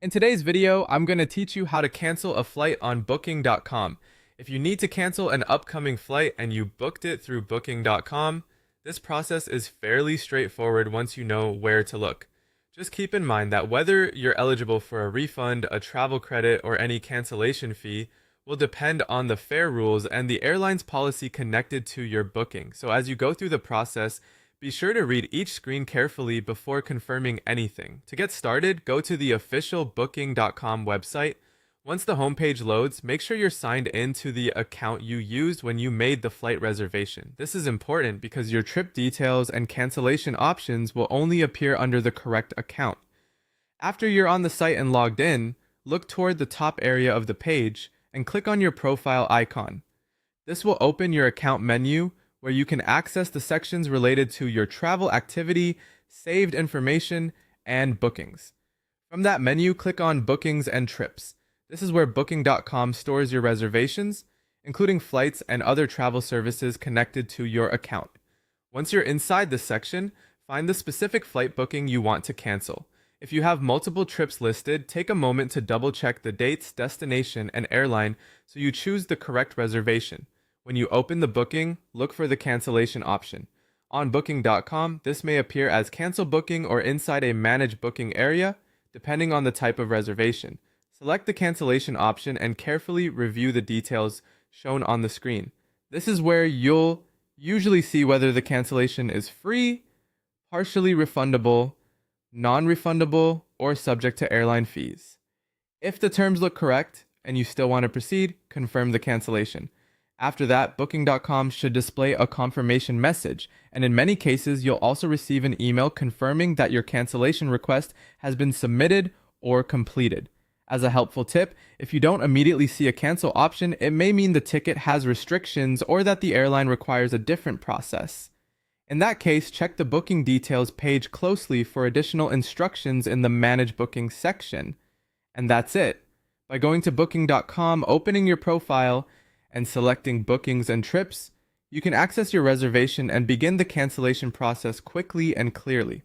In today's video, I'm going to teach you how to cancel a flight on booking.com. If you need to cancel an upcoming flight and you booked it through booking.com, this process is fairly straightforward once you know where to look. Just keep in mind that whether you're eligible for a refund, a travel credit, or any cancellation fee will depend on the fare rules and the airline's policy connected to your booking. So as you go through the process, be sure to read each screen carefully before confirming anything. To get started, go to the official booking.com website. Once the homepage loads, make sure you're signed in to the account you used when you made the flight reservation. This is important because your trip details and cancellation options will only appear under the correct account. After you're on the site and logged in, look toward the top area of the page and click on your profile icon. This will open your account menu where you can access the sections related to your travel activity, saved information, and bookings. From that menu, click on Bookings and Trips. This is where Booking.com stores your reservations, including flights and other travel services connected to your account. Once you're inside this section, find the specific flight booking you want to cancel. If you have multiple trips listed, take a moment to double-check the dates, destination, and airline so you choose the correct reservation. When you open the booking, look for the cancellation option. On booking.com, this may appear as cancel booking or inside a manage booking area, depending on the type of reservation. Select the cancellation option and carefully review the details shown on the screen. This is where you'll usually see whether the cancellation is free, partially refundable, non-refundable, or subject to airline fees. If the terms look correct and you still want to proceed, confirm the cancellation. After that, Booking.com should display a confirmation message, and in many cases, you'll also receive an email confirming that your cancellation request has been submitted or completed. As a helpful tip, if you don't immediately see a cancel option, it may mean the ticket has restrictions or that the airline requires a different process. In that case, check the booking details page closely for additional instructions in the Manage Booking section. And that's it. By going to Booking.com, opening your profile, and selecting Bookings and Trips, you can access your reservation and begin the cancellation process quickly and clearly.